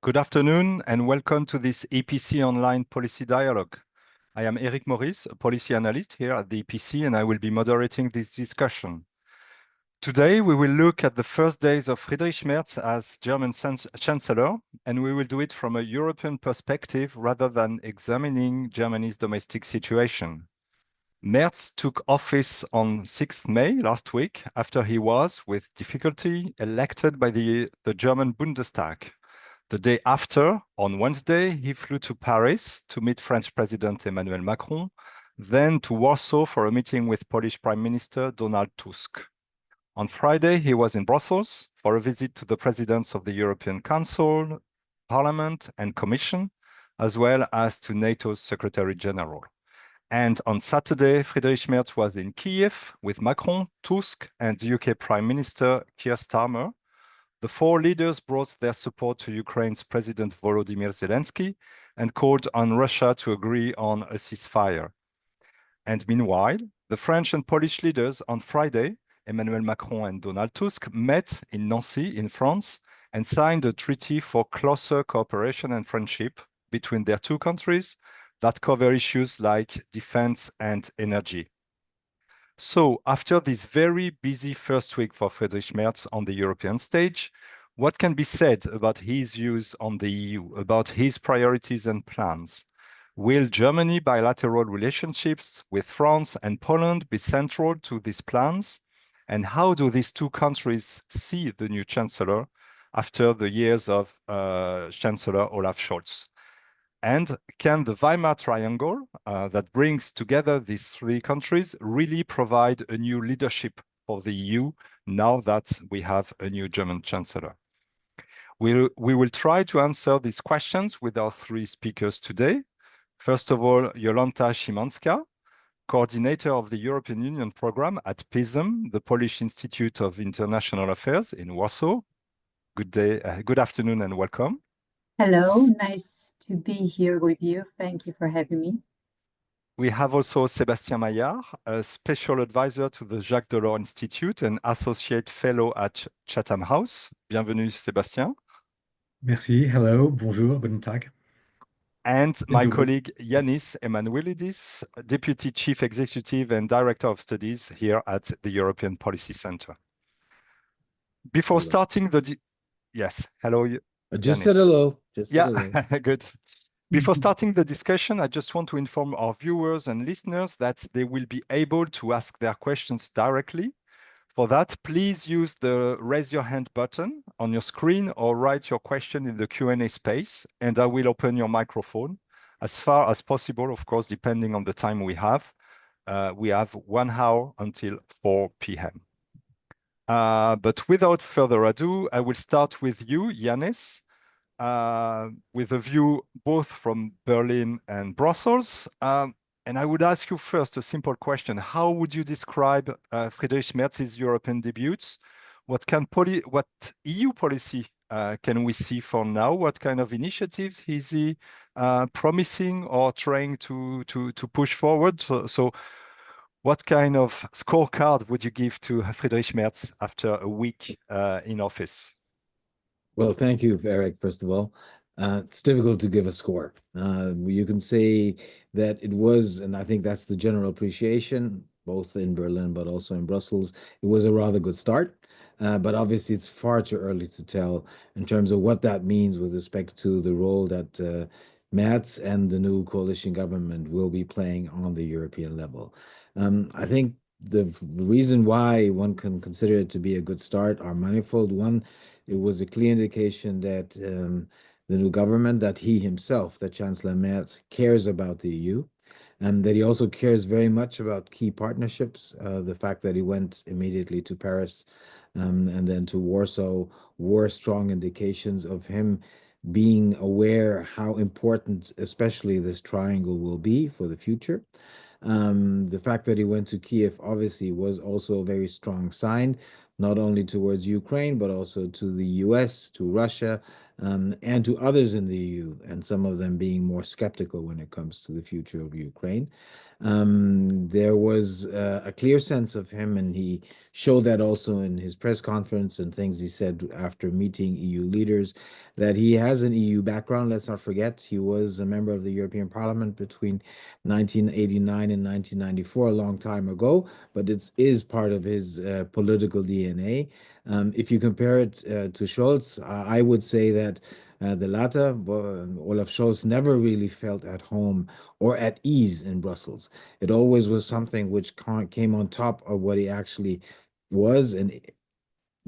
Good afternoon and welcome to this EPC Online Policy Dialogue. I am Eric Maurice, a policy analyst here at the EPC, and I will be moderating this discussion. Today, we will look at the first days of Friedrich Merz as German Chancellor, and we will do it from a European perspective rather than examining Germany's domestic situation. Merz took office on 6th May last week after he was, with difficulty, elected by the German Bundestag. The day after, on Wednesday, he flew to Paris to meet French President Emmanuel Macron, then to Warsaw for a meeting with Polish Prime Minister Donald Tusk. On Friday, he was in Brussels for a visit to the presidents of the European Council, Parliament, and Commission, as well as to NATO's Secretary General. And on Saturday, Friedrich Merz was in Kiev with Macron, Tusk, and the UK Prime Minister Keir Starmer. The four leaders brought their support to Ukraine's President Volodymyr Zelensky and called on Russia to agree on a ceasefire. And meanwhile, the French and Polish leaders on Friday, Emmanuel Macron and Donald Tusk, met in Nancy in France and signed a treaty for closer cooperation and friendship between their two countries that cover issues like defense and energy. So after this very busy first week for Friedrich Merz on the European stage, what can be said about his views on the EU, about his priorities and plans? Will Germany bilateral relationships with France and Poland be central to these plans? And how do these two countries see the new Chancellor after the years of Chancellor Olaf Scholz? And can the Weimar Triangle that brings together these three countries really provide a new leadership for the EU now that we have a new German Chancellor? We will try to answer these questions with our three speakers today. First of all, Jolanta Szymańska, coordinator of the European Union program at PISM, the Polish Institute of International Affairs in Warsaw. Good day, good afternoon and welcome. Hello, nice to be here with you. Thank you for having me. We have also Sébastien Maillard, a special advisor to the Jacques Delors Institute and associate fellow at Chatham House. Bienvenue, Sébastien. Merci. Hello. Bonjour. Guten Tag. And my colleague Janis Emmanouilidis, Deputy Chief Executive and Director of Studies here at the European Policy Center. Before starting the... Yes, hello. I just said hello. Good. Before starting the discussion, I just want to inform our viewers and listeners that they will be able to ask their questions directly. For that, please use the raise your hand button on your screen or write your question in the Q&A space, and I will open your microphone as far as possible, of course, depending on the time we have. We have 1 hour until 4 p.m. But without further ado, I will start with you, Janis, with a view both from Berlin and Brussels. And I would ask you first a simple question. How would you describe Friedrich Merz's European debuts? What EU policy can we see for now? What kind of initiatives is he promising or trying to push forward? So what kind of scorecard would you give to Friedrich Merz after a week in office? Well, thank you, Eric, first of all. It's difficult to give a score. You can say that it was, and I think that's the general appreciation, both in Berlin but also in Brussels, it was a rather good start. But obviously, it's far too early to tell in terms of what that means with respect to the role that Merz and the new coalition government will be playing on the European level. I think the reason why one can consider it to be a good start are manifold. One, it was a clear indication that the new government, that he himself, that Chancellor Merz, cares about the EU, and that he also cares very much about key partnerships. The fact that he went immediately to Paris and then to Warsaw were strong indications of him being aware how important, especially this triangle, will be for the future. The fact that he went to Kiev obviously was also a very strong sign, not only towards Ukraine, but also to the US, to Russia, and to others in the EU, and some of them being more skeptical when it comes to the future of Ukraine. There was a clear sense of him, and he showed that also in his press conference and things he said after meeting EU leaders, that he has an EU background. Let's not forget, he was a member of the European Parliament between 1989 and 1994, a long time ago, but it is part of his political DNA. If you compare it to Scholz, I would say that the latter, Olaf Scholz, never really felt at home or at ease in Brussels. It always was something which came on top of what he actually was, and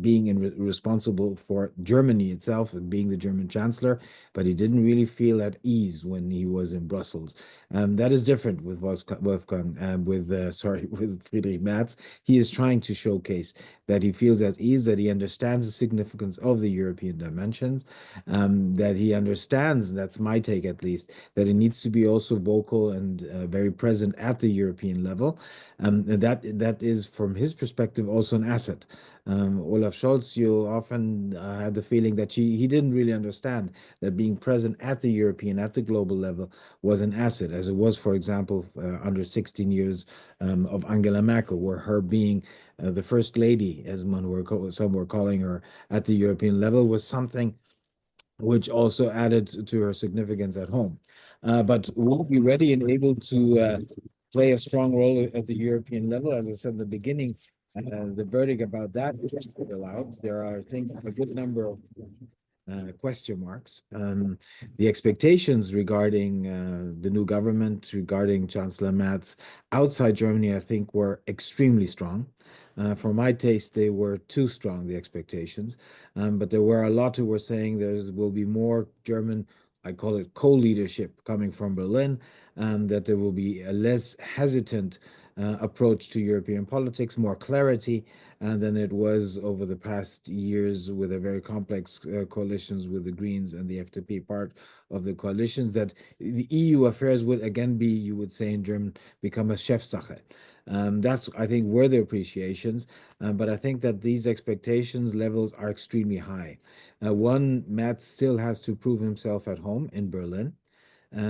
being responsible for Germany itself and being the German Chancellor, but he didn't really feel at ease when he was in Brussels. That is different with Wolfgang, with Friedrich Merz. He is trying to showcase that he feels at ease, that he understands the significance of the European dimensions, that he understands, that's my take at least, that he needs to be also vocal and very present at the European level. And that is, from his perspective, also an asset. Olaf Scholz, you often had the feeling that he didn't really understand that being present at the European, at the global level was an asset, as it was, for example, under 16 years of Angela Merkel, where her being the first lady, as some were calling her, at the European level was something which also added to her significance at home. But will be ready and able to play a strong role at the European level. As I said in the beginning, the verdict about that is still out. There are, I think, a good number of question marks. The expectations regarding the new government, regarding Chancellor Merz outside Germany, I think, were extremely strong. For my taste, they were too strong, the expectations. But there were a lot who were saying there will be more German, I call it co-leadership, coming from Berlin, that there will be a less hesitant approach to European politics, more clarity than it was over the past years with a very complex coalitions with the Greens and the FDP part of the coalitions, that the EU affairs would again be, you would say in German, become a Chefsache. That's, I think, were the appreciations, but I think that these expectations levels are extremely high. One, Merz still has to prove himself at home in Berlin.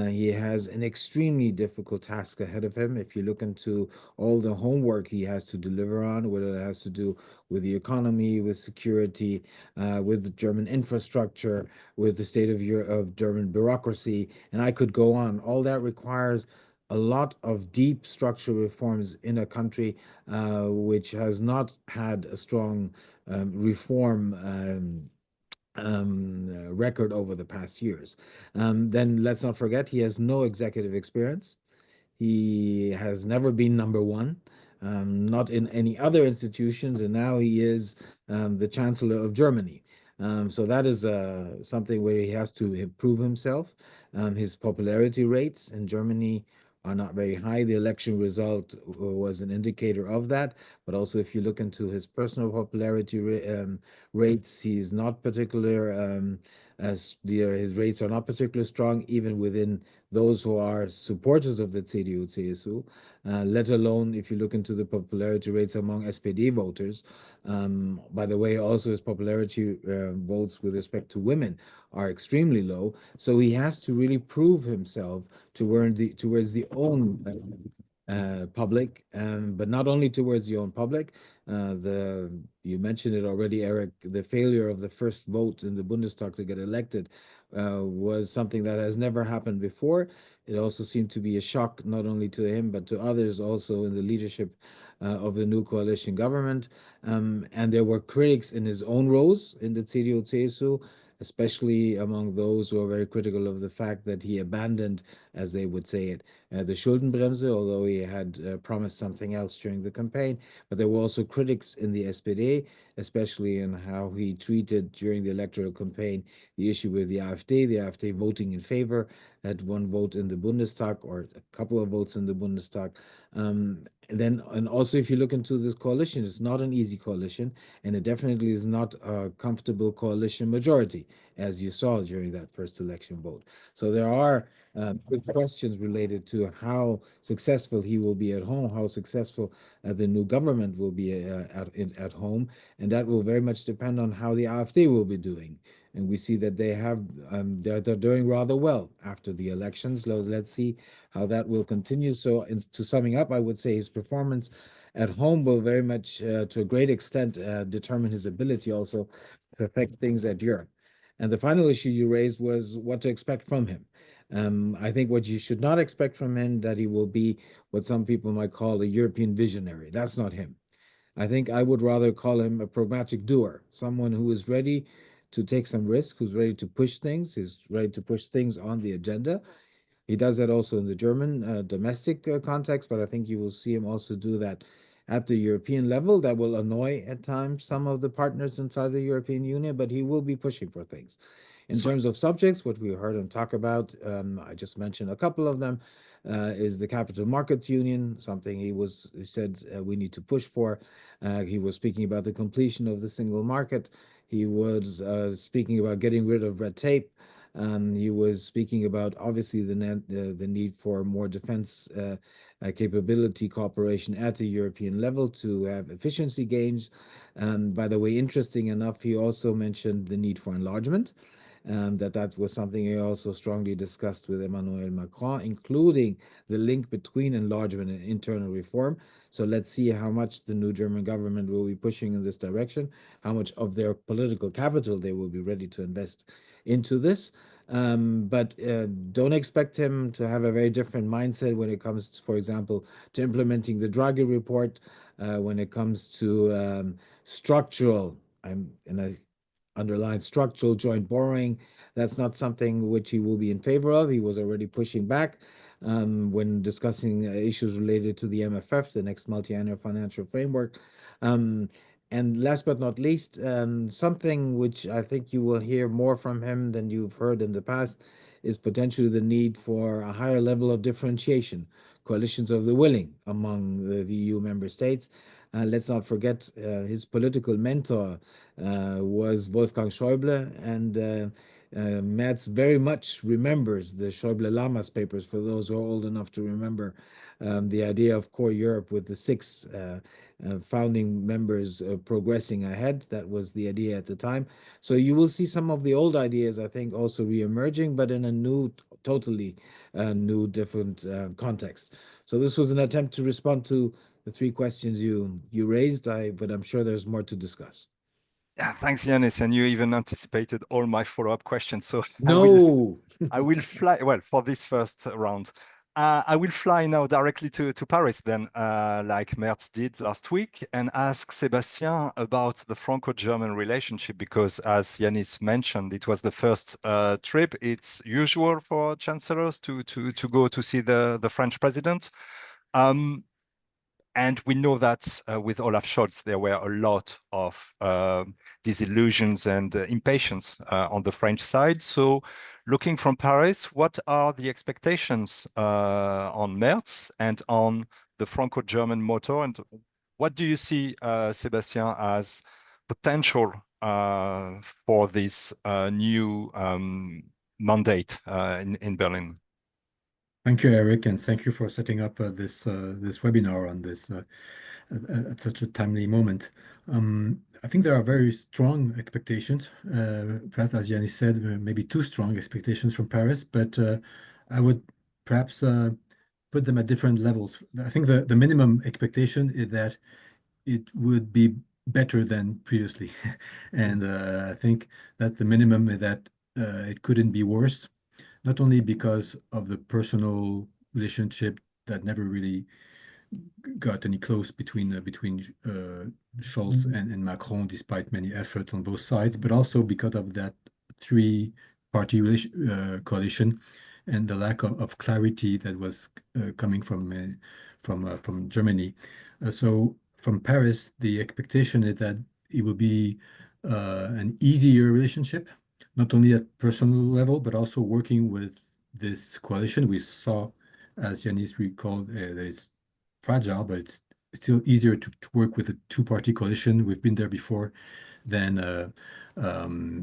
He has an extremely difficult task ahead of him. If you look into all the homework he has to deliver on, whether it has to do with the economy, with security, with the German infrastructure, with the state of German bureaucracy, and I could go on. All that requires a lot of deep structural reforms in a country which has not had a strong reform record over the past years. Then let's not forget, he has no executive experience. He has never been number one, not in any other institutions, and now he is the Chancellor of Germany. So that is something where he has to improve himself. His popularity rates in Germany are not very high. The election result was an indicator of that. But also, if you look into his personal popularity rates, he's not particular. His rates are not particularly strong, even within those who are supporters of the CDU-CSU, let alone if you look into the popularity rates among SPD voters. By the way, also his popularity votes with respect to women are extremely low. So he has to really prove himself towards the own public, but not only towards the own public. You mentioned it already, Eric, the failure of the first vote in the Bundestag to get elected was something that has never happened before. It also seemed to be a shock, not only to him, but to others also in the leadership of the new coalition government. And there were critics in his own rows in the CDU-CSU, especially among those who are very critical of the fact that he abandoned, as they would say it, the Schuldenbremse, although he had promised something else during the campaign. But there were also critics in the SPD, especially in how he treated during the electoral campaign the issue with the AfD voting in favor, had one vote in the Bundestag or a couple of votes in the Bundestag. And also, if you look into this coalition, it's not an easy coalition, and it definitely is not a comfortable coalition majority, as you saw during that first election vote. So there are big questions related to how successful he will be at home, how successful the new government will be at home, and that will very much depend on how the AfD will be doing. and we see that they're doing rather well after the elections. So let's see how that will continue. So, to summing up, I would say his performance at home will very much, to a great extent, determine his ability also to affect things at Europe. And the final issue you raised was what to expect from him. I think what you should not expect from him, that he will be what some people might call a European visionary. That's not him. I think I would rather call him a pragmatic doer, someone who is ready to take some risk, who's ready to push things, who's ready to push things on the agenda. He does that also in the German domestic context, but I think you will see him also do that at the European level. That will annoy at times some of the partners inside the European Union, but he will be pushing for things. In terms of subjects, what we heard him talk about, I just mentioned a couple of them, is the Capital Markets Union, something he said we need to push for. He was speaking about the completion of the single market. He was speaking about getting rid of red tape. He was speaking about obviously the need for more defense capability cooperation at the European level to have efficiency gains. By the way, interesting enough, he also mentioned the need for enlargement. That was something he also strongly discussed with Emmanuel Macron, including the link between enlargement and internal reform. So let's see how much the new German government will be pushing in this direction, how much of their political capital they will be ready to invest into this. But don't expect him to have a very different mindset when it comes to, for example, to implementing the Draghi report, when it comes to structural, and I underline structural joint borrowing. That's not something which he will be in favor of. He was already pushing back when discussing issues related to the MFF, the next multi-annual financial framework. And last but not least, something which I think you will hear more from him than you've heard in the past is potentially the need for a higher level of differentiation, coalitions of the willing among the EU member states. Let's not forget his political mentor was Wolfgang Schäuble, and Merz very much remembers the Schäuble-Lamas papers, for those who are old enough to remember the idea of core Europe with the 6 founding members progressing ahead. That was the idea at the time. So you will see some of the old ideas, I think, also re-emerging, but in a new, totally new, different context. So this was an attempt to respond to the 3 questions you raised, but I'm sure there's more to discuss. Yeah, thanks, Janis. And you even anticipated all my follow-up questions. So no, I will fly, well, for this first round. I will fly now directly to Paris then, like Merz did last week, and ask Sébastien about the Franco-German relationship, because as Janis mentioned, it was the first trip. It's usual for chancellors to go to see the French president. And we know that with Olaf Scholz, there were a lot of disillusions and impatience on the French side. So looking from Paris, what are the expectations on Merz and on the Franco-German motor? And what do you see, Sébastien, as potential for this new mandate in Berlin? Thank you, Eric, and thank you for setting up this webinar on this at such a timely moment. I think there are very strong expectations, perhaps as Janis said, maybe too strong expectations from Paris, but I would perhaps put them at different levels. I think the minimum expectation is that it would be better than previously. And I think that the minimum is that it couldn't be worse. Not only because of the personal relationship that never really got any close between Scholz and Macron, despite many efforts on both sides, but also because of that 3-party coalition and the lack of clarity that was coming from Germany. So from Paris, the expectation is that it will be an easier relationship, not only at personal level, but also working with this coalition. We saw, as Janis recalled, that it's fragile, but it's still easier to work with a 2-party coalition. We've been there before than in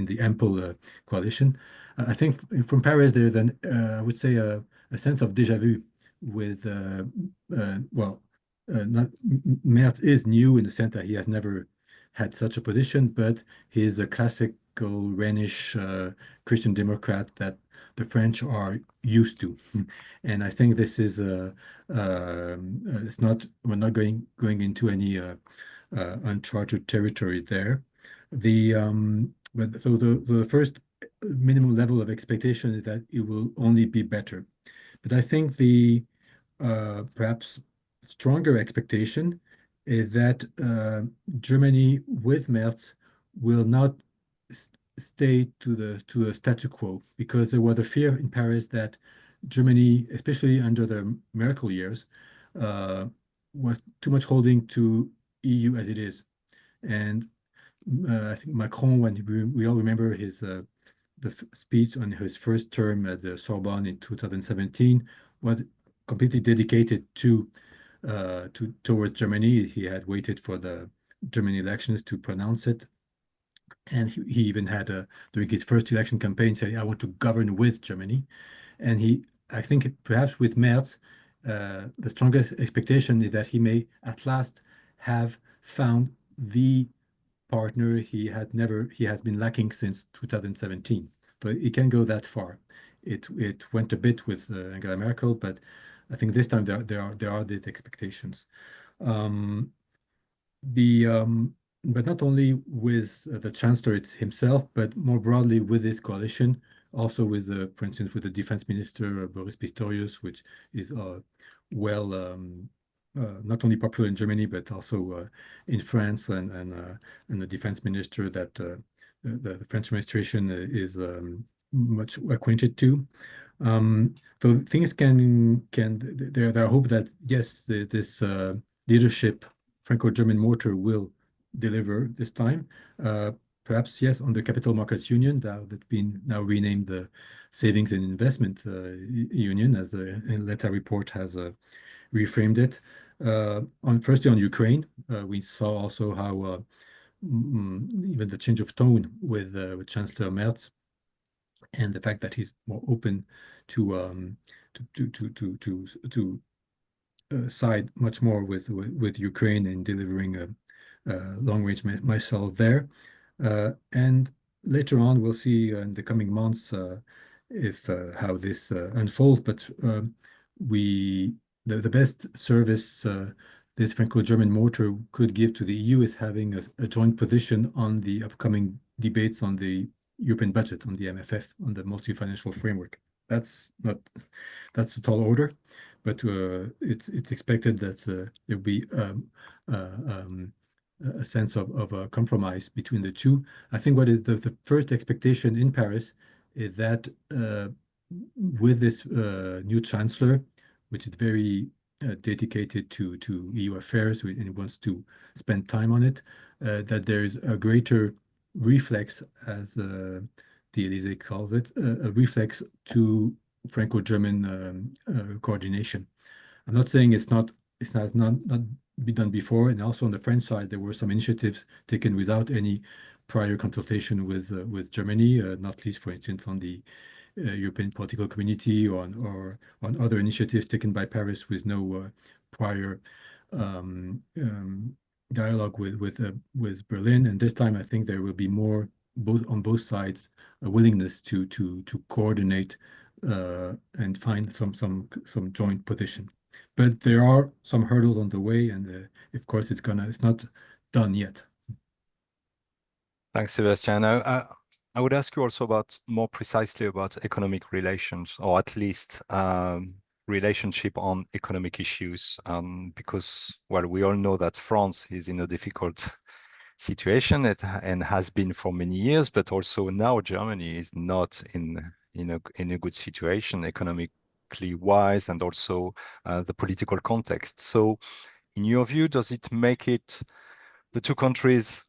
the ample coalition. I think from Paris there, then I would say a sense of déjà vu with Merz is new in the sense that he has never had such a position, but he is a classical Rhenish Christian Democrat that the French are used to. And I think this is it's not, we're not going into any uncharted territory there. So the first minimum level of expectation is that it will only be better. But I think the perhaps stronger expectation is that Germany with Merz will not stay to a statu quo, because there was a fear in Paris that Germany, especially under the Merkel years, was too much holding to EU as it is. And I think Macron, when we all remember his the speech on his first term at the Sorbonne in 2017, was completely dedicated towards Germany. He had waited for the German elections to pronounce it, and he even had during his first election campaign said, "I want to govern with Germany." And I think perhaps with Merz, the strongest expectation is that he may at last have found the partner he has been lacking since 2017. So it can go that far. It went a bit with Angela Merkel, but I think this time there are these expectations. But not only with the Chancellor himself, but more broadly with this coalition, also with for instance, with the Defense Minister Boris Pistorius, which is not only popular in Germany, but also in France, and the defense minister that the French administration is much acquainted to. So things there are hope that yes, this leadership, Franco-German mortar, will deliver this time. Perhaps yes, on the Capital Markets Union that's been now renamed the Savings and Investment Union, as the Letta report has reframed it. Firstly on Ukraine, we saw also how even the change of tone with Chancellor Merz, and the fact that he's more open to side much more with Ukraine in delivering a long-range missile there. And later on, we'll see in the coming months if how this unfolds. But the best service this Franco-German mortar could give to the EU is having a joint position on the upcoming debates on the European budget, on the MFF, on the multi-financial framework. That's a tall order, but it's expected that there'll be a sense of a compromise between the two. I think what is the first expectation in Paris is that with this new Chancellor, which is very dedicated to EU affairs and wants to spend time on it, that there is a greater reflex, as the Élysée calls it, a reflex to Franco-German coordination. I'm not saying it has not been done before, and also on the French side, there were some initiatives taken without any prior consultation with Germany, not least, for instance, on the European political community, or on other initiatives taken by Paris with no prior dialogue with Berlin. And this time, I think there will be more, on both sides, a willingness to coordinate and find some joint position. But there are some hurdles on the way, and of course, it's not done yet. Thanks, Sébastien. I would ask you also more precisely about economic relations, or at least relationship on economic issues, because, well, we all know that France is in a difficult situation and has been for many years, but also now Germany is not in a good situation economically wise, and also the political context. So in your view, does it make it the two countries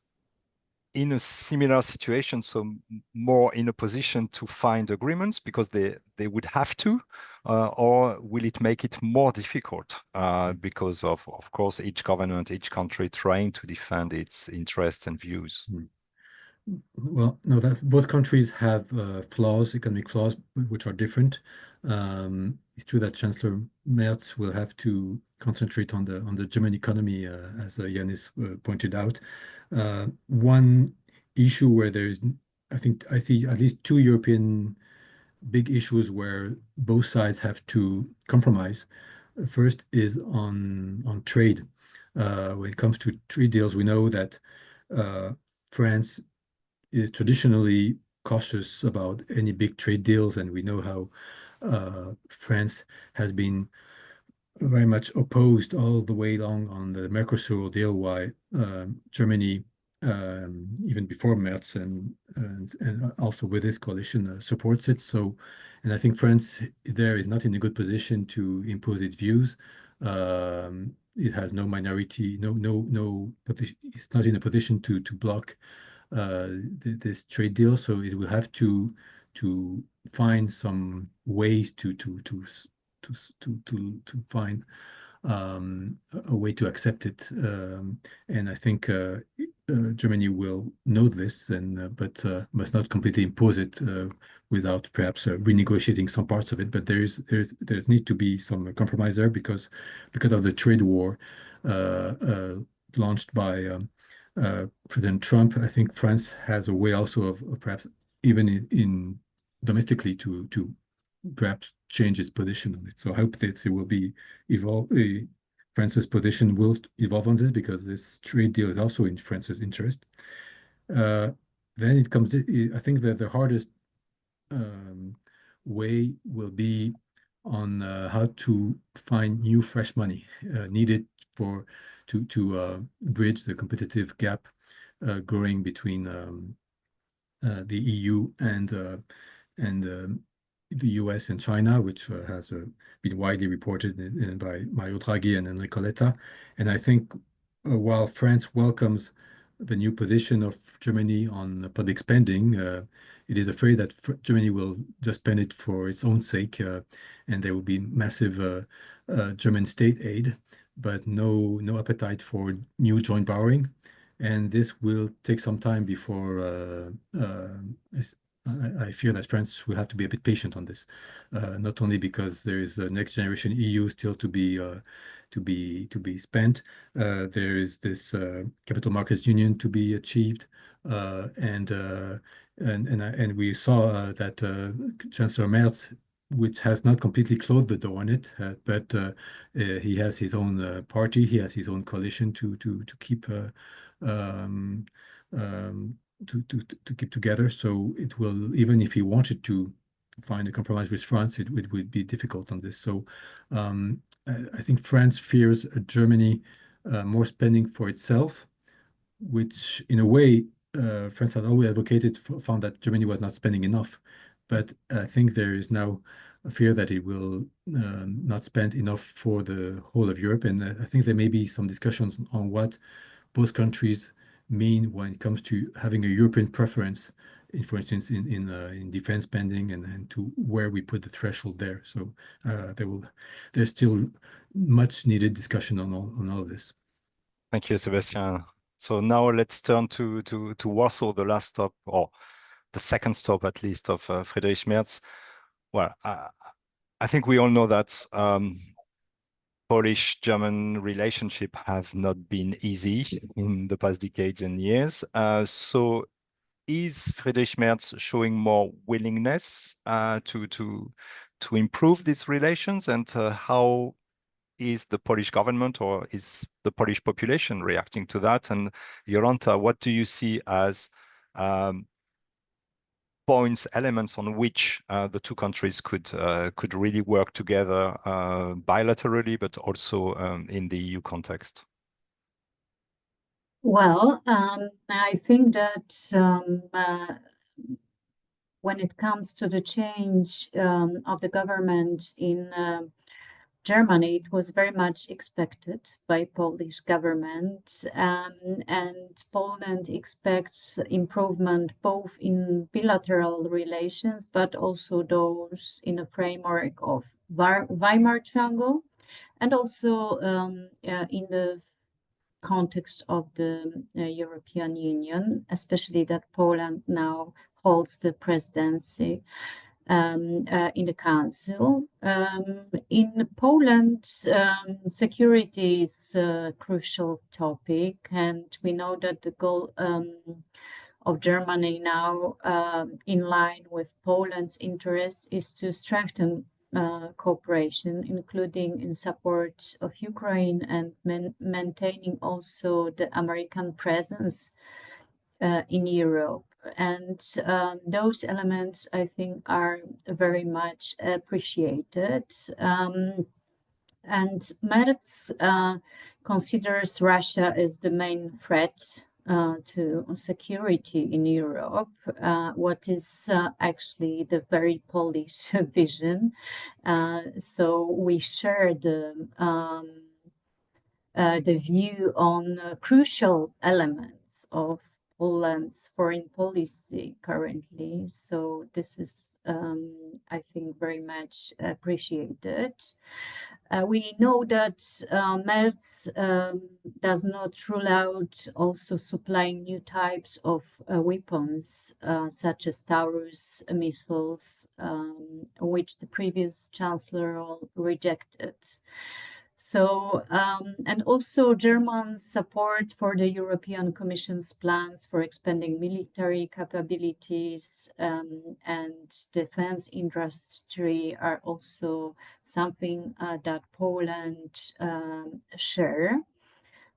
in a similar situation, so more in a position to find agreements because they would have to, or will it make it more difficult because of course, each government, each country trying to defend its interests and views? Well, no, both countries have economic flaws, which are different. It's true that Chancellor Merz will have to concentrate on the German economy, as Janis pointed out. One issue where there's, I think at least two European big issues where both sides have to compromise. First is on trade. When it comes to trade deals, we know that France is traditionally cautious about any big trade deals, and we know how France has been very much opposed all the way along on the Mercosur deal, why Germany, even before Merz and also with this coalition, supports it. So, and I think France there is not in a good position to impose its views. It has no minority, it's not in a position to block this trade deal. So it will have to find some ways to find a way to accept it, and I think Germany will know this, and but must not completely impose it without perhaps renegotiating some parts of it. But there needs to be some compromise there because of the trade war launched by President Trump. I think France has a way also of perhaps even in domestically to perhaps change its position on it. So I hope that it will be France's position will evolve on this, because this trade deal is also in France's interest. Then it comes, I think that the hardest way will be on how to find new fresh money needed to bridge the competitive gap growing between the EU and the US and China, which has been widely reported by Mario Draghi and Enrico Letta. And I think while France welcomes the new position of Germany on public spending, it is afraid that Germany will just spend it for its own sake, and there will be massive German state aid, but no appetite for new joint borrowing. And this will take some time before I fear that France will have to be a bit patient on this, not only because there is the next generation EU still to be spent. There is this capital markets union to be achieved, and we saw that Chancellor Merz, which has not completely closed the door on it, but he has his own party, he has his own coalition to keep. To keep together. So it will, even if he wanted to find a compromise with France, it would be difficult on this. So I think France fears Germany more spending for itself, which in a way France had always advocated, found that Germany was not spending enough. But I think there is now a fear that it will not spend enough for the whole of Europe. And I think there may be some discussions on what both countries mean when it comes to having a European preference, for instance, in defense spending, and to where we put the threshold there. So there's still much needed discussion on all of this. Thank you, Sébastien. So now let's turn to Warsaw, the last stop, or the second stop at least, of Friedrich Merz. Well, I think we all know that Polish-German relationship have not been easy in the past decades and years. So is Friedrich Merz showing more willingness to improve these relations? And how is the Polish government or is the Polish population reacting to that? And Jolanta, what do you see as points, elements on which the two countries could really work together bilaterally, but also in the EU context? Well, I think that when it comes to the change of the government in Germany, it was very much expected by Polish government, and Poland expects improvement both in bilateral relations, but also those in a framework of Weimar Triangle, and also in the context of the European Union, especially that Poland now holds the presidency. in the Council. In Poland, security is a crucial topic, and we know that the goal of Germany now, in line with Poland's interests, is to strengthen cooperation, including in support of Ukraine and maintaining also the American presence in Europe. And those elements, I think, are very much appreciated. And Merz considers Russia as the main threat to security in Europe, what is actually the very Polish vision. So we share the view on crucial elements of Poland's foreign policy currently. So this is, I think, very much appreciated. We know that Merz does not rule out also supplying new types of weapons, such as Taurus missiles, which the previous Chancellor rejected. So, and also German support for the European Commission's plans for expanding military capabilities and defense industry are also something that Poland share.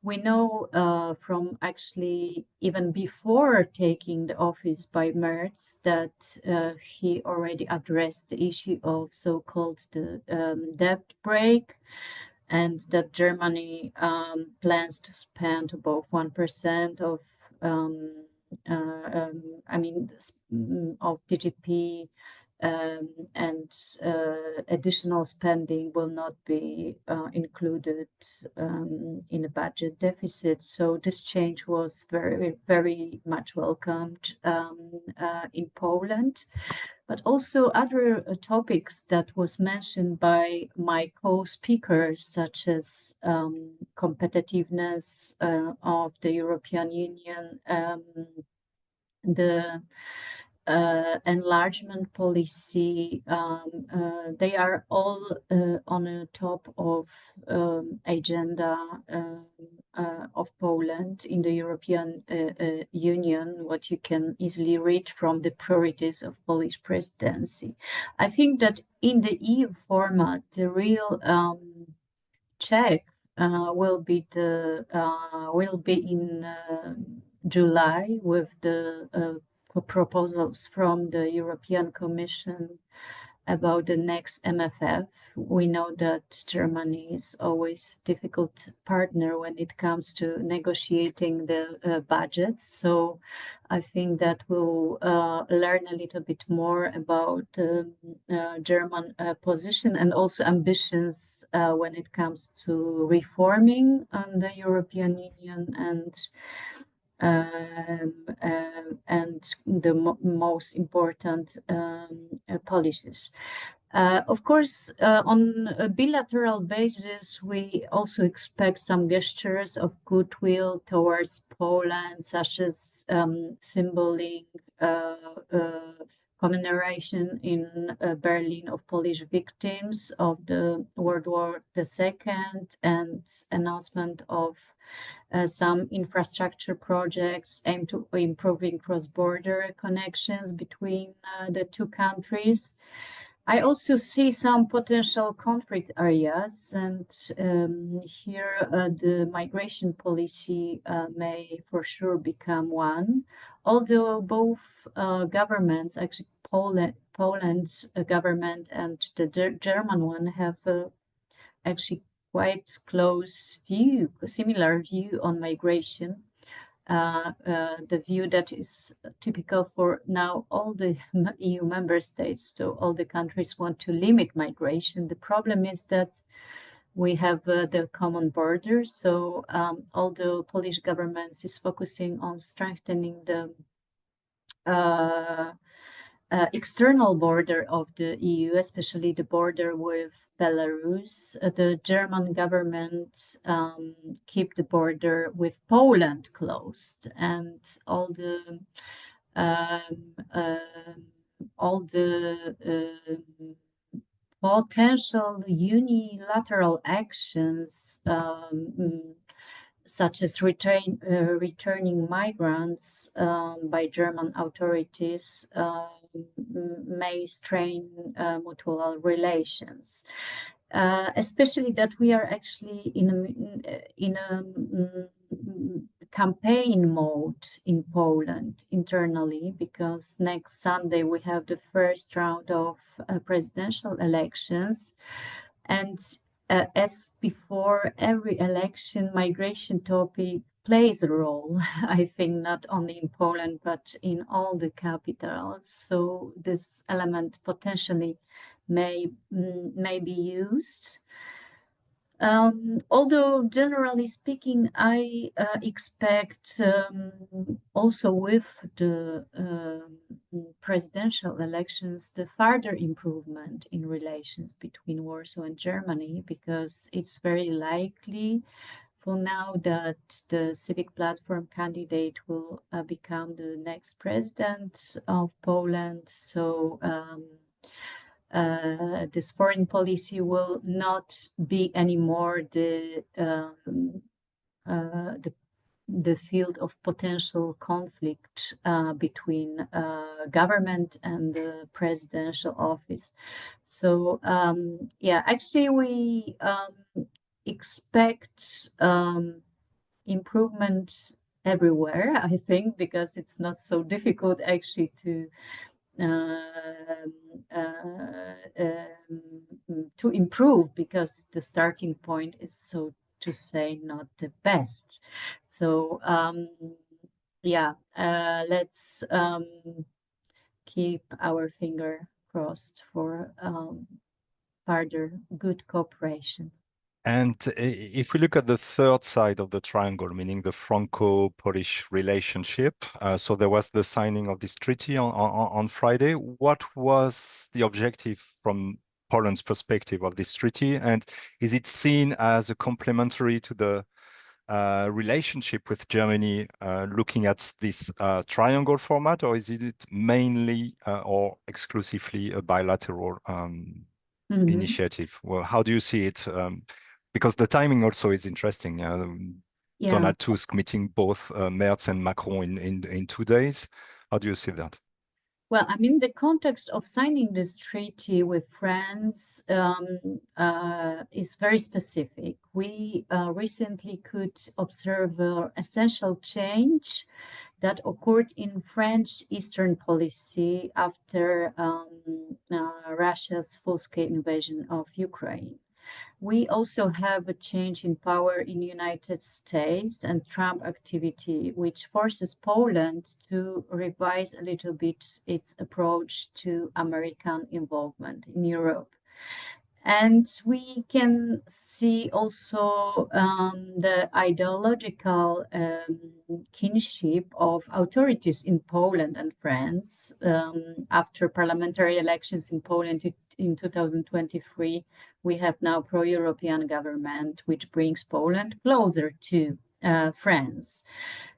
We know from actually even before taking the office by Merz that he already addressed the issue of so-called the debt brake, and that Germany plans to spend above 1% of, of GDP, and additional spending will not be included in the budget deficit. So this change was very, very much welcomed in Poland. But also other topics that was mentioned by my co-speakers, such as competitiveness of the European Union, the enlargement policy, they are all on the top of agenda of Poland in the European Union, what you can easily read from the priorities of Polish presidency. I think that in the EU format, the real check will be in July with the proposals from the European Commission about the next MFF. We know that Germany is always a difficult partner when it comes to negotiating the budget. So I think that we'll learn a little bit more about the German position and also ambitions when it comes to reforming the European Union and the most important policies. Of course, on a bilateral basis, we also expect some gestures of goodwill towards Poland, such as symboling commemoration in Berlin of Polish victims of the World War II and announcement of some infrastructure projects aimed to improving cross-border connections between the two countries. I also see some potential conflict areas, and here the migration policy may for sure become one, although both governments, actually Poland's government and the German one, have actually quite close view, similar view on migration. The view that is typical for now all the EU member states. So all the countries want to limit migration. The problem is that we have the common border. So although Polish government is focusing on strengthening the external border of the EU, especially the border with Belarus, the German government keep the border with Poland closed, and all the all the potential unilateral actions, such as returning migrants by German authorities, may strain mutual relations. Especially that we are actually in a campaign mode in Poland internally, because next Sunday we have the first round of presidential elections, and as before every election, migration topic plays a role. I think not only in Poland but in all the capitals. So this element potentially may be used. Although generally speaking, I expect also with the presidential elections, the further improvement in relations between Warsaw and Germany, because it's very likely for now that the Civic Platform candidate will become the next president of Poland. So this foreign policy will not be anymore the field of potential conflict between government and the presidential office. So yeah, actually we expect improvement everywhere, I think, because it's not so difficult actually to improve, because the starting point is, so to say, not the best. So yeah, let's keep our finger crossed for further good cooperation. And if we look at the third side of the triangle, meaning the Franco-Polish relationship, so there was the signing of this treaty on Friday. What was the objective from Poland's perspective of this treaty? And is it seen as a complementary to the relationship with Germany, looking at this triangle format, or is it mainly or exclusively a bilateral initiative? Well, how do you see it? Because the timing also is interesting. Yeah. Donald Tusk meeting both Merz and Macron in 2 days. How do you see that? Well, I mean, the context of signing this treaty with France is very specific. We recently could observe an essential change that occurred in French Eastern policy after Russia's full-scale invasion of Ukraine. We also have a change in power in the United States and Trump activity, which forces Poland to revise a little bit its approach to American involvement in Europe. And we can see also the ideological kinship of authorities in Poland and France after parliamentary elections in Poland in 2023. We have now pro-European government, which brings Poland closer to France.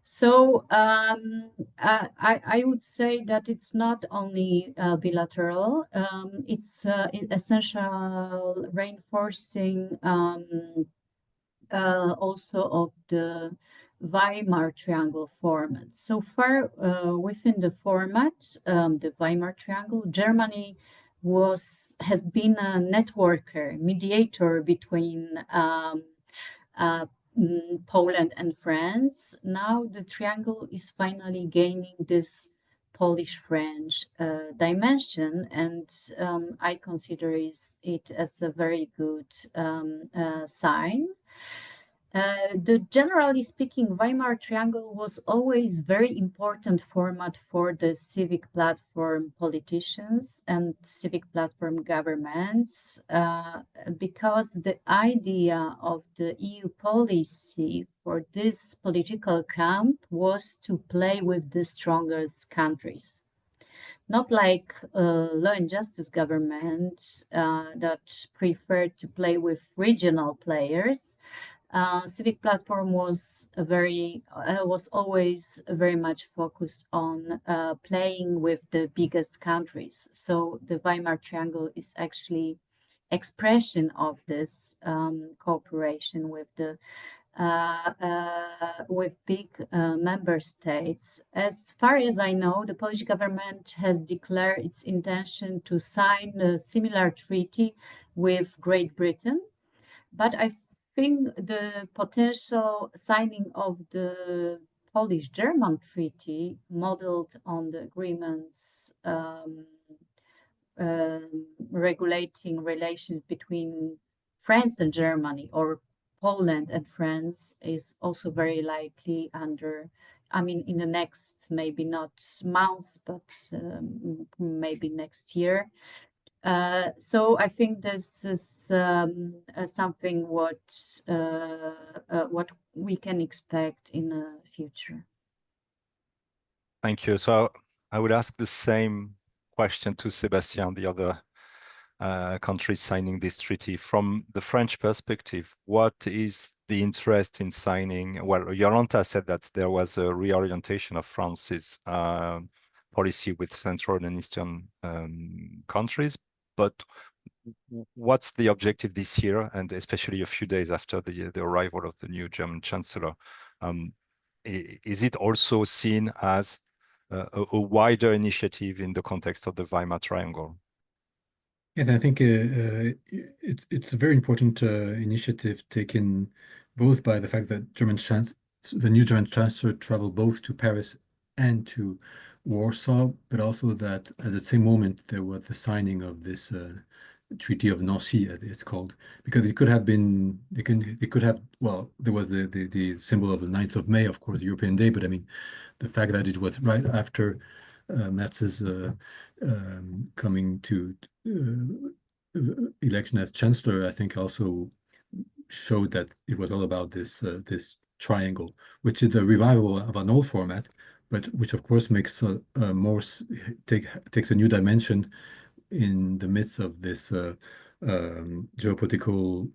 So I would say that it's not only bilateral, it's essential reinforcing also of the Weimar Triangle format. So far within the format, the Weimar Triangle, Germany has been a networker, mediator between Poland and France. Now the triangle is finally gaining this Polish-French dimension, and I consider it as a very good sign. Generally speaking, Weimar Triangle was always very important format for the civic platform politicians and civic platform governments, because the idea of the EU policy for this political camp was to play with the strongest countries. Not like law and justice governments that prefer to play with regional players. Civic Platform was always very much focused on playing with the biggest countries. So the Weimar Triangle is actually expression of this cooperation with the with big member states. As far as I know, the Polish government has declared its intention to sign a similar treaty with Great Britain, but I think the potential signing of the Polish-German treaty, modeled on the agreements regulating relations between France and Germany, or Poland and France, is also very likely in the next, maybe not months, but maybe next year. So I think this is something what we can expect in the future. Thank you. So I would ask the same question to Sébastien, the other countries signing this treaty. From the French perspective, what is the interest in signing? Well, Jolanta said that there was a reorientation of France's policy with Central and Eastern countries, but what's the objective this year, and especially a few days after the arrival of the new German Chancellor? Is it also seen as a wider initiative in the context of the Weimar Triangle? And I think it's a very important initiative taken both by the fact that the new German Chancellor traveled both to Paris and to Warsaw, but also that at the same moment there was the signing of this Treaty of Nancy, it's called, because it could have been, well, there was the symbol of the 9th of May, of course, the European Day, but I mean, the fact that it was right after Merz's coming to election as Chancellor, I think also showed that it was all about this triangle, which is the revival of an old format, but which of course makes takes a new dimension in the midst of this geopolitical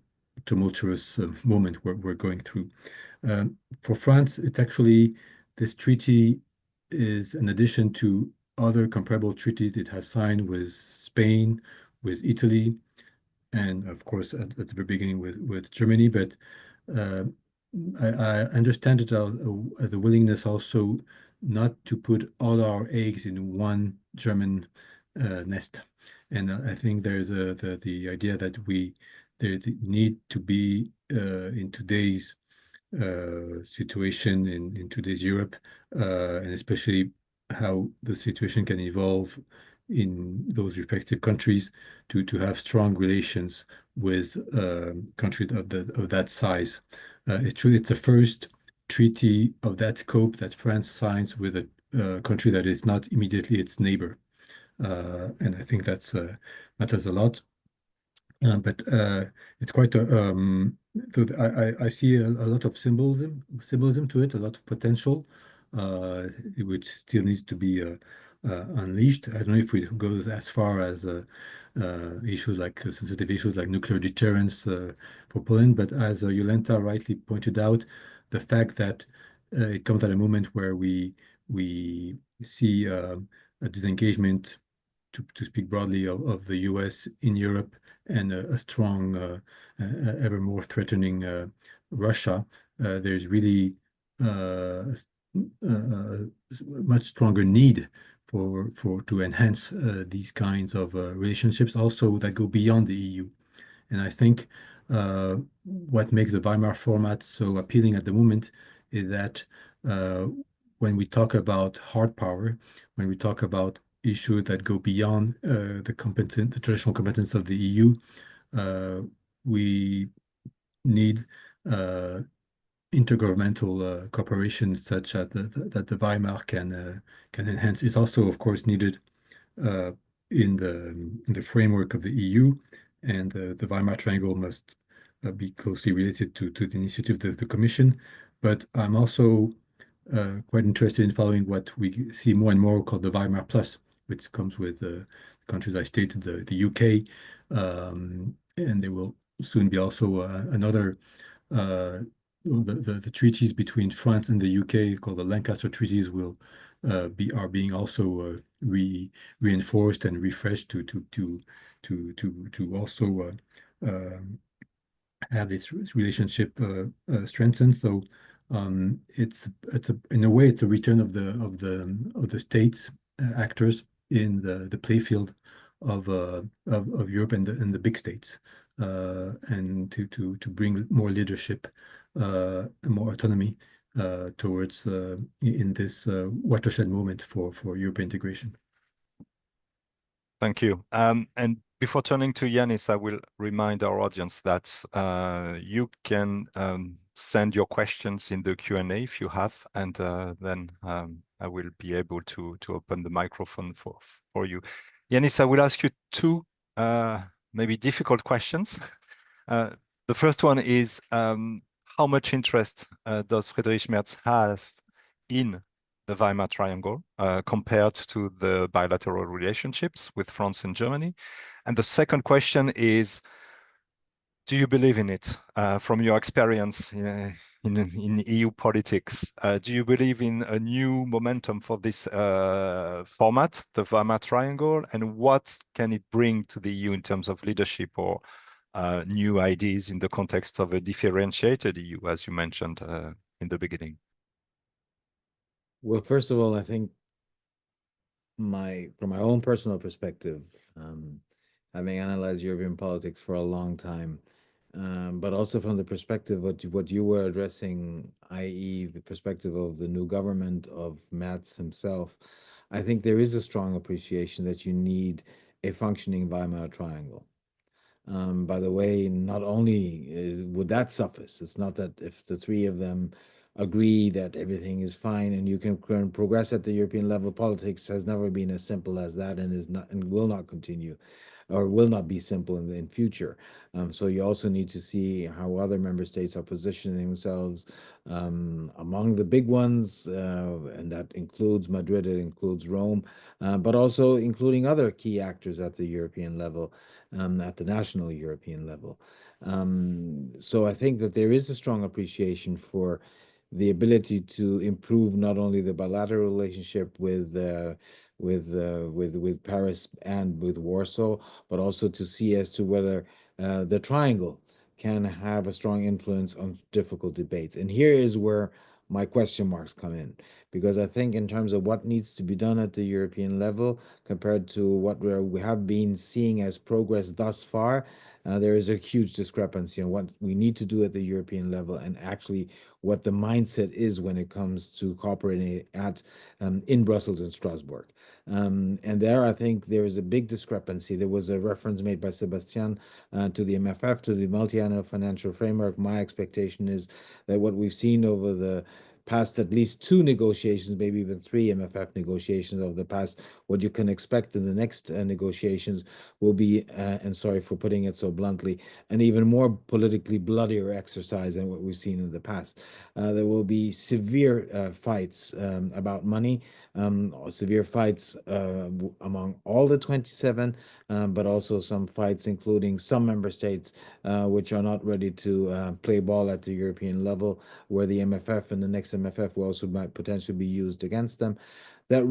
tumultuous moment we're going through. For France, it's actually, this treaty is an addition to other comparable treaties it has signed with Spain, with Italy, and of course at the very beginning with Germany. But I understand it the willingness also not to put all our eggs in one German nest. And I think there's the idea that there need to be in today's situation in today's Europe, and especially how the situation can evolve in those respective countries, to have strong relations with countries of that size. It's true, it's the first treaty of that scope that France signs with a country that is not immediately its neighbor, and I think that's matters a lot. But it's quite I see a lot of symbolism to it, a lot of potential, which still needs to be unleashed. I don't know if we go as far as issues like sensitive issues like nuclear deterrence for Poland, but as Jolanta rightly pointed out, the fact that it comes at a moment where we see a disengagement, to speak broadly, of the US in Europe, and a strong, ever more threatening Russia. There's really much stronger need to enhance these kinds of relationships also that go beyond the EU. And I think what makes the Weimar format so appealing at the moment is that when we talk about hard power, when we talk about issues that go beyond the traditional competence of the EU, we need intergovernmental cooperation such that the Weimar can enhance. It's also, of course, needed in the framework of the EU, and the Weimar Triangle must be closely related to the initiative of the Commission. But I'm also quite interested in following what we see more and more called the Weimar Plus, which comes with countries I stated, the UK, and there will soon be also another the treaties between France and the UK, called the Lancaster treaties, are being also reinforced and refreshed to also have this relationship strengthened. So it's in a way it's a return of the states actors in the playfield of Europe and the big states, and to bring more leadership and more autonomy towards in this watershed moment for European integration. Thank you. And before turning to Janis, I will remind our audience that you can send your questions in the Q&A if you have, and then I will be able to open the microphone for you. Janis, I will ask you two maybe difficult questions. The first one is, how much interest does Friedrich Merz have in the Weimar Triangle compared to the bilateral relationships with France and Germany? And the second question is, do you believe in it from your experience in EU politics? Do you believe in a new momentum for this format, the Weimar Triangle, and what can it bring to the EU in terms of leadership or new ideas in the context of a differentiated EU, as you mentioned in the beginning? Well, first of all, I think from my own personal perspective, having analyzed European politics for a long time, but also from the perspective of what you were addressing, i.e., the perspective of the new government of Merz himself, I think there is a strong appreciation that you need a functioning Weimar Triangle. By the way, not only would that suffice, it's not that if the three of them agree that everything is fine and you can progress at the European level, politics has never been as simple as that and is not and will not continue or will not be simple in future. So you also need to see how other member states are positioning themselves among the big ones, and that includes Madrid, it includes Rome, but also including other key actors at the European level, at the national European level. So I think that there is a strong appreciation for the ability to improve not only the bilateral relationship with Paris and with Warsaw, but also to see as to whether the triangle can have a strong influence on difficult debates. And here is where my question marks come in, because I think in terms of what needs to be done at the European level compared to what we have been seeing as progress thus far, there is a huge discrepancy on what we need to do at the European level and actually what the mindset is when it comes to cooperating in Brussels and Strasbourg. And there, I think there is a big discrepancy. There was a reference made by Sébastien to the MFF, to the multi-annual financial framework. My expectation is that what we've seen over the past at least two negotiations, maybe even three MFF negotiations over the past, what you can expect in the next negotiations will be, and sorry for putting it so bluntly, an even more politically bloodier exercise than what we've seen in the past. There will be severe fights about money, severe fights among all the 27, but also some fights including some member states which are not ready to play ball at the European level, where the MFF and the next MFF will also might potentially be used against them. That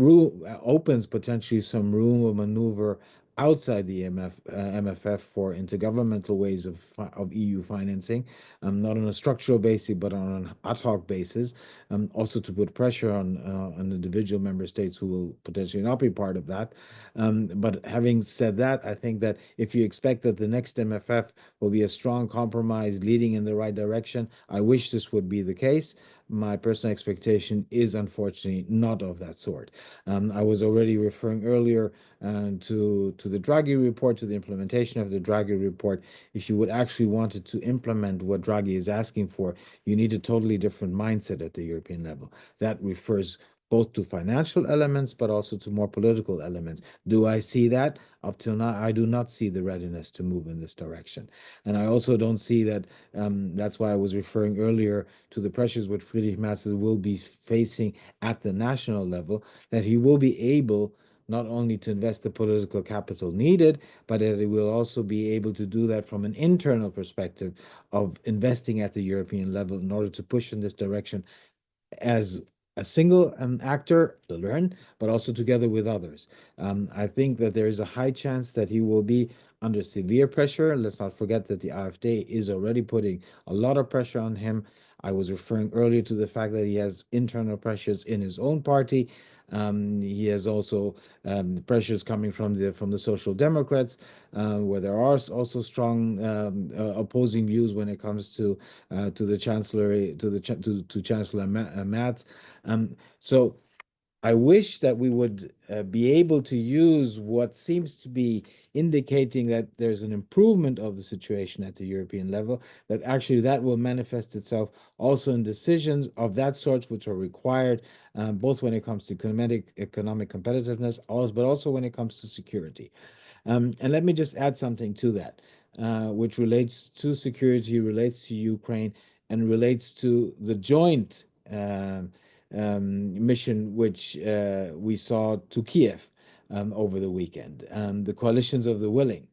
opens potentially some room of maneuver outside the MFF for intergovernmental ways of EU financing, not on a structural basis, but on an ad hoc basis, also to put pressure on individual member states who will potentially not be part of that. But having said that, I think that if you expect that the next MFF will be a strong compromise leading in the right direction, I wish this would be the case. My personal expectation is unfortunately not of that sort. I was already referring earlier to the Draghi report, to the implementation of the Draghi report. If you would actually wanted to implement what Draghi is asking for, you need a totally different mindset at the European level. That refers both to financial elements, but also to more political elements. Do I see that? Up till now, I do not see the readiness to move in this direction. And I also don't see that, that's why I was referring earlier to the pressures which Friedrich Merz will be facing at the national level, that he will be able not only to invest the political capital needed, but that it will also be able to do that from an internal perspective of investing at the European level in order to push in this direction as a single actor to learn, but also together with others. I think that there is a high chance that he will be under severe pressure. Let's not forget that the AfD is already putting a lot of pressure on him. I was referring earlier to the fact that he has internal pressures in his own party. He has also pressures coming from the Social Democrats, where there are also strong opposing views when it comes to the Chancellor, to Chancellor Merz. So I wish that we would be able to use what seems to be indicating that there's an improvement of the situation at the European level, that actually that will manifest itself also in decisions of that sort which are required, both when it comes to economic competitiveness, but also when it comes to security. And let me just add something to that, which relates to security, relates to Ukraine, and relates to the joint mission which we saw to Kiev over the weekend, the coalitions of the willing.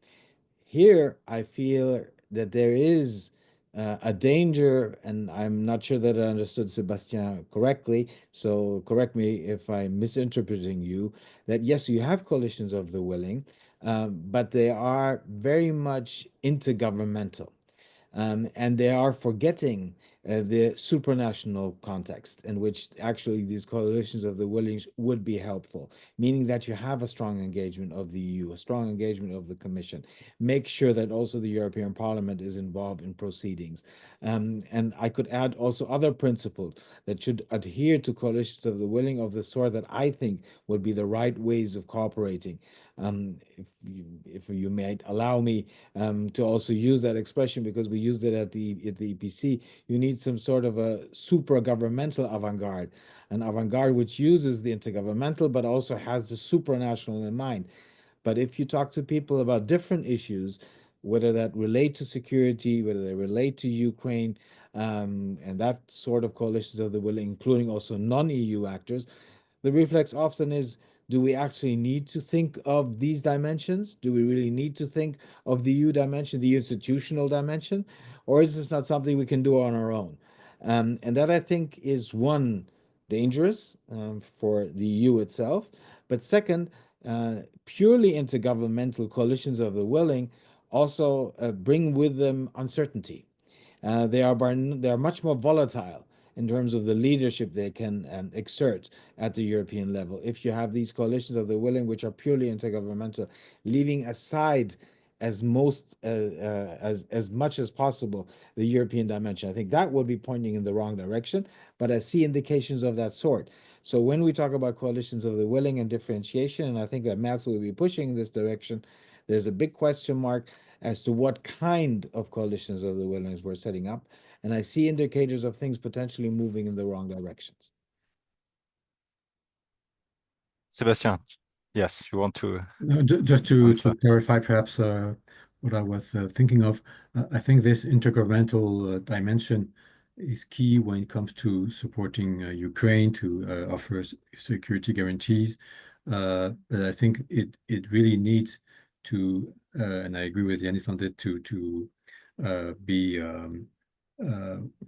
Here, I feel that there is a danger, and I'm not sure that I understood Sébastien correctly, so correct me if I'm misinterpreting you, that yes, you have coalitions of the willing, but they are very much intergovernmental. And they are forgetting the supranational context in which actually these coalitions of the willing would be helpful, meaning that you have a strong engagement of the EU, a strong engagement of the Commission. Make sure that also the European Parliament is involved in proceedings. And I could add also other principles that should adhere to coalitions of the willing of the sort that I think would be the right ways of cooperating. If you might allow me to also use that expression, because we used it at the EPC, you need some sort of a supra-governmental avant-garde, an avant-garde which uses the intergovernmental but also has the supranational in mind. But if you talk to people about different issues, whether that relate to security, whether they relate to Ukraine, and that sort of coalitions of the will, including also non-EU actors, the reflex often is, do we actually need to think of these dimensions? Do we really need to think of the EU dimension, the institutional dimension? Or is this not something we can do on our own? And that, I think, is one, dangerous for the EU itself. But second, purely intergovernmental coalitions of the willing also bring with them uncertainty. They are much more volatile in terms of the leadership they can exert at the European level. If you have these coalitions of the willing, which are purely intergovernmental, leaving aside as much as possible the European dimension, I think that would be pointing in the wrong direction. But I see indications of that sort. So when we talk about coalitions of the willing and differentiation, and I think that Merz will be pushing in this direction, there's a big question mark as to what kind of coalitions of the willing we're setting up. And I see indicators of things potentially moving in the wrong directions. Sébastien, yes, you want to No, just to clarify perhaps what I was thinking of, I think this intergovernmental dimension is key when it comes to supporting Ukraine to offer security guarantees. But I think it really needs to, and I agree with Janis on that, to be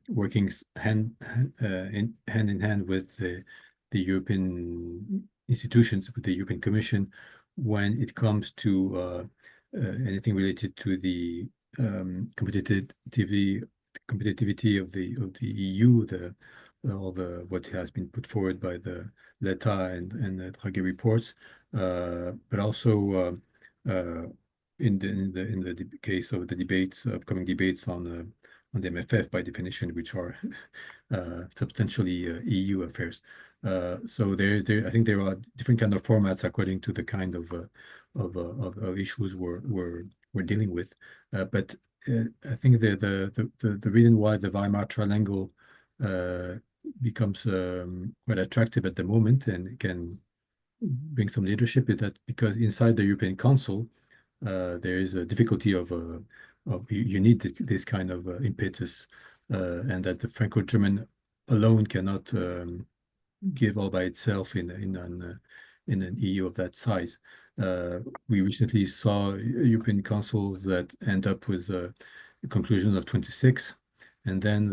working hand in hand with the European institutions, with the European Commission, when it comes to anything related to the competitivity of the EU, what has been put forward by the Letta and the Draghi reports, but also in the case of the upcoming debates on the MFF, by definition, which are substantially EU affairs. So I think there are different kind of formats according to the kind of issues we're dealing with. But I think the reason why the Weimar triangle becomes quite attractive at the moment and can bring some leadership is that because inside the European Council there is a difficulty of you need this kind of impetus, and that the Franco-German alone cannot give all by itself in in an EU of that size. We recently saw European councils that end up with a conclusion of 26, and then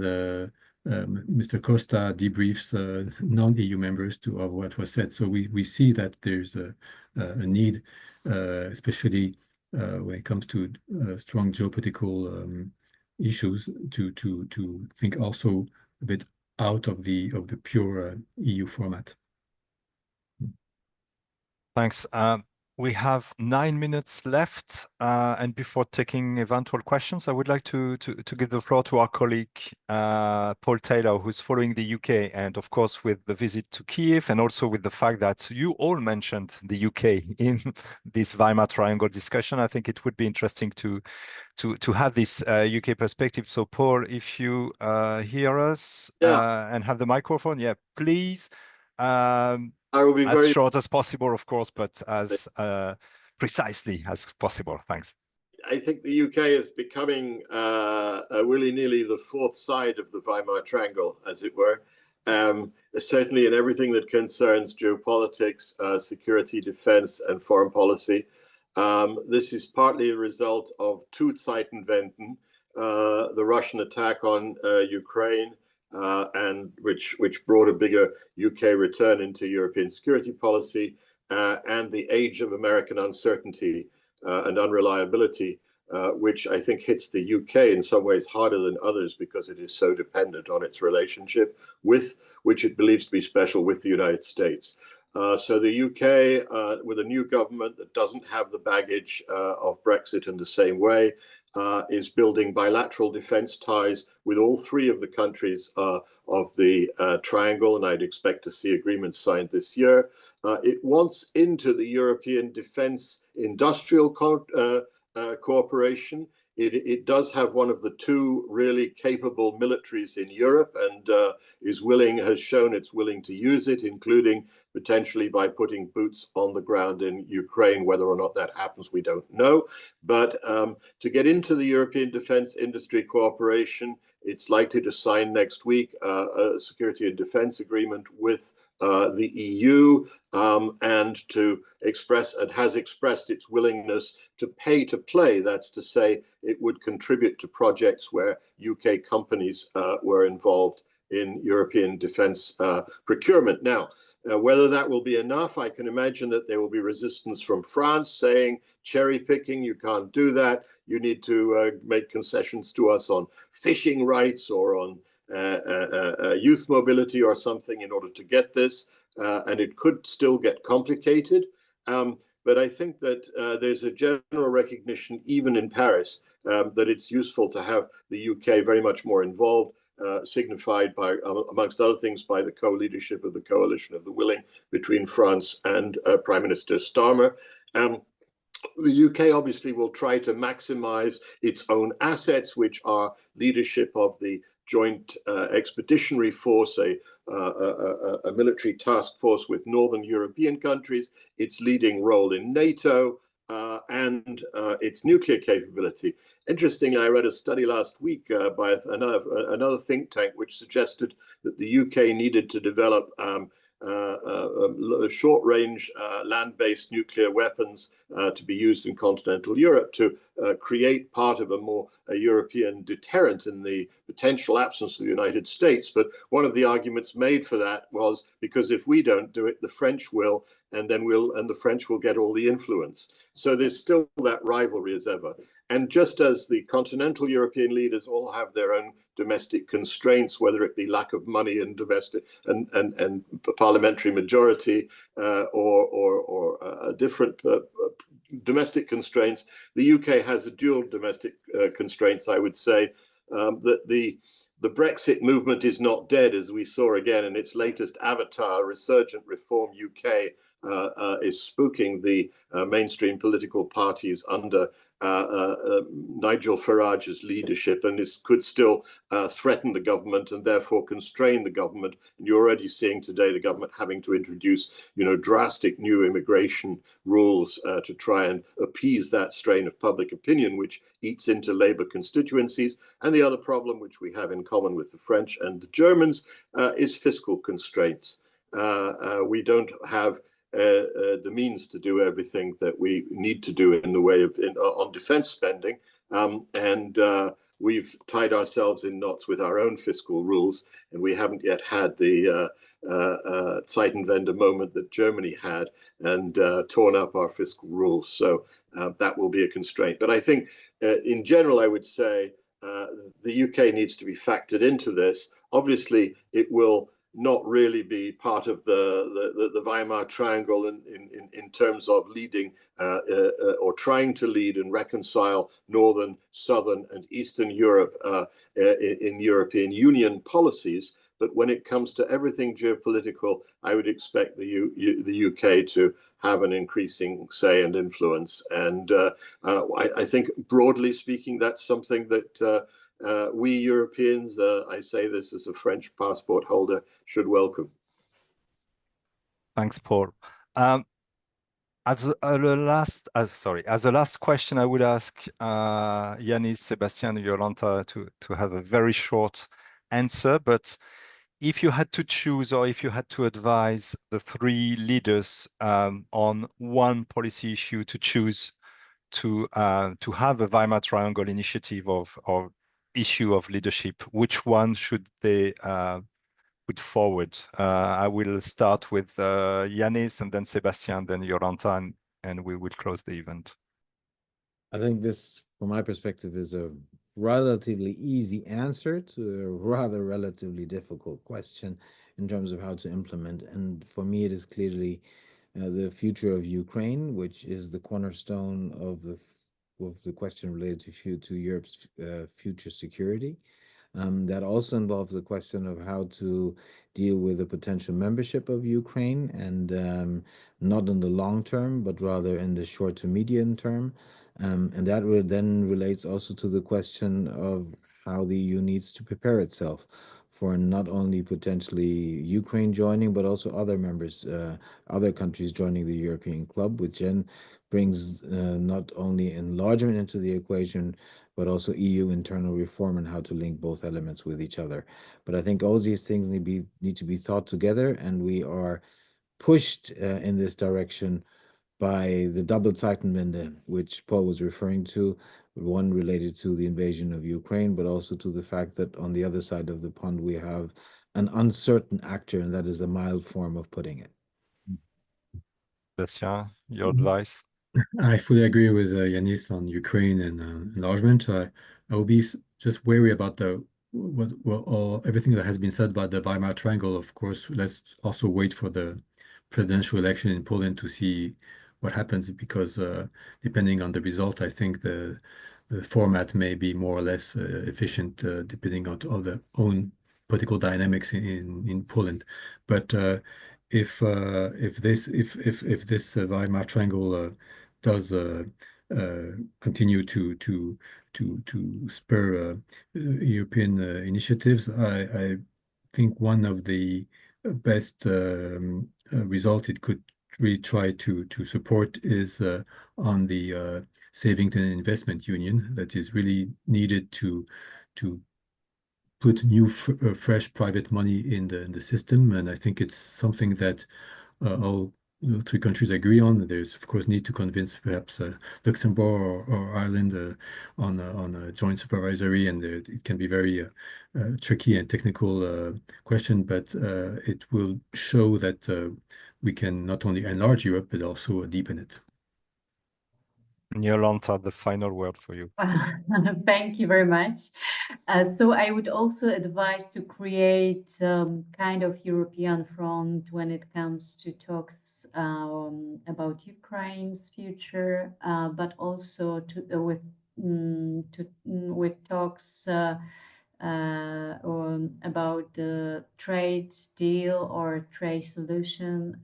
Mr. Costa debriefs non-EU members of what was said. So we see that there's a need, especially when it comes to strong geopolitical issues, to think also a bit out of the pure EU format. Thanks. We have 9 minutes left, and before taking eventual questions, I would like to give the floor to our colleague Paul Taylor, who's following the UK, and of course with the visit to Kiev, and also with the fact that you all mentioned the UK in this Weimar Triangle discussion. I think it would be interesting to have this UK perspective. So Paul, if you hear us and have the microphone, please. I will be as very short as possible, of course, but as precisely as possible. Thanks. I think the UK is becoming willy-nilly the fourth side of the Weimar Triangle, as it were. Certainly in everything that concerns geopolitics, security, defense, and foreign policy. This is partly a result of two Zeitenwenden, the Russian attack on Ukraine, and which brought a bigger UK return into European security policy, and the age of American uncertainty and unreliability, which I think hits the UK in some ways harder than others because it is so dependent on its relationship with, which it believes to be special, with the United States. So the UK, with a new government that doesn't have the baggage of Brexit in the same way, is building bilateral defense ties with all three of the countries of the triangle, and I'd expect to see agreements signed this year. It wants into the European defense industrial cooperation. It does have one of the two really capable militaries in Europe, and has shown it's willing to use it, including potentially by putting boots on the ground in Ukraine. Whether or not that happens, we don't know. But to get into the European defense industry cooperation, it's likely to sign next week a security and defense agreement with the EU, and has expressed its willingness to pay to play. That's to say, it would contribute to projects where UK companies were involved in European defense procurement. Now, whether that will be enough, I can imagine that there will be resistance from France saying, cherry picking, you can't do that. You need to make concessions to us on fishing rights or on youth mobility or something in order to get this. And it could still get complicated. But I think that there's a general recognition, even in Paris, that it's useful to have the UK very much more involved, signified by, amongst other things, by the co-leadership of the Coalition of the Willing between France and Prime Minister Starmer. The UK obviously will try to maximize its own assets, which are leadership of the Joint Expeditionary Force, a military task force with Northern European countries, its leading role in NATO, and its nuclear capability. Interestingly, I read a study last week by another think tank which suggested that the UK needed to develop short-range land-based nuclear weapons to be used in continental Europe to create part of a European deterrent in the potential absence of the United States. But one of the arguments made for that was because if we don't do it, the French will, and the French will get all the influence. So there's still that rivalry as ever. And just as the continental European leaders all have their own domestic constraints, whether it be lack of money and domestic and parliamentary majority or different domestic constraints, the UK has a dual domestic constraints. I would say that the Brexit movement is not dead, as we saw again in its latest avatar, Resurgent Reform UK, is spooking the mainstream political parties under Nigel Farage's leadership, and this could still threaten the government and therefore constrain the government. And you're already seeing today the government having to introduce, drastic new immigration rules to try and appease that strain of public opinion, which eats into Labour constituencies. And the other problem, which we have in common with the French and the Germans, is fiscal constraints. We don't have the means to do everything that we need to do in the way of on defense spending. We've tied ourselves in knots with our own fiscal rules, and we haven't yet had the Zeitenwende moment that Germany had and torn up our fiscal rules. So that will be a constraint. But I think in general, I would say the UK needs to be factored into this. Obviously, it will not really be part of the Weimar Triangle in terms of leading or trying to lead and reconcile Northern, Southern, and Eastern Europe in European Union policies. But when it comes to everything geopolitical, I would expect the UK to have an increasing say and influence. And I think, broadly speaking, that's something that we Europeans, I say this as a French passport holder, should welcome. Thanks, Paul. As a last question, I would ask Janis, Sébastien, and Jolanta to have a very short answer. But if you had to choose, or if you had to advise the three leaders on one policy issue to choose to have a Weimar Triangle initiative or issue of leadership, which one should they put forward? I will start with Janis, and then Sébastien, then Jolanta, and we will close the event. I think this, from my perspective, is a relatively easy answer to a rather relatively difficult question in terms of how to implement. And for me, it is clearly the future of Ukraine, which is the cornerstone of the question related to Europe's future security. That also involves the question of how to deal with the potential membership of Ukraine, and not in the long term, but rather in the short to medium term. And that then relates also to the question of how the EU needs to prepare itself for not only potentially Ukraine joining, but also other members, other countries joining the European club, which then brings not only enlargement into the equation, but also EU internal reform and how to link both elements with each other. But I think all these things need to be thought together, and we are pushed in this direction by the double Zeitenwende, which Paul was referring to, one related to the invasion of Ukraine, but also to the fact that on the other side of the pond, we have an uncertain actor, and that is a mild form of putting it. Sébastien, your advice? I fully agree with Janis on Ukraine and enlargement. I will be just wary about everything that has been said about the Weimar Triangle. Of course, let's also wait for the presidential election in Poland to see what happens, because depending on the result, I think the format may be more or less efficient depending on all the own political dynamics in Poland. But if this Weimar Triangle does continue to spur European initiatives, I think one of the best result it could really try to support is on the savings and investment union that is really needed to put new fresh private money in the system. And I think it's something that all three countries agree on. There's of course need to convince perhaps Luxembourg or Ireland on a joint supervisory, and it can be very tricky and technical question, but it will show that we can not only enlarge Europe but also deepen it. Jolanta, the final word for you. Thank you very much. So I would also advise to create kind of European front when it comes to talks about Ukraine's future, but also with talks about the trade deal or trade solution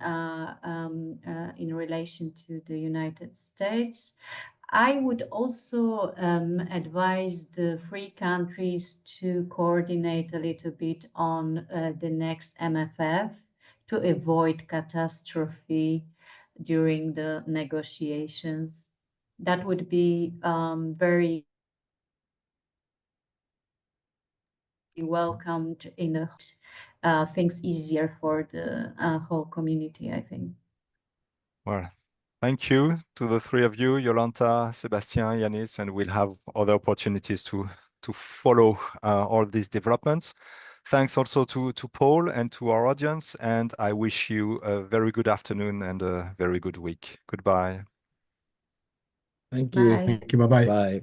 in relation to the United States. I would also advise the three countries to coordinate a little bit on the next MFF to avoid catastrophe during the negotiations. That would be very welcomed in things easier for the whole community, I think. Well, thank you to the three of you, Jolanta, Sébastien, Janis, and we'll have other opportunities to follow all these developments. Thanks also to Paul and to our audience, and I wish you a very good afternoon and a very good week. Goodbye. Thank you. Bye. Thank you. Bye-bye. Bye.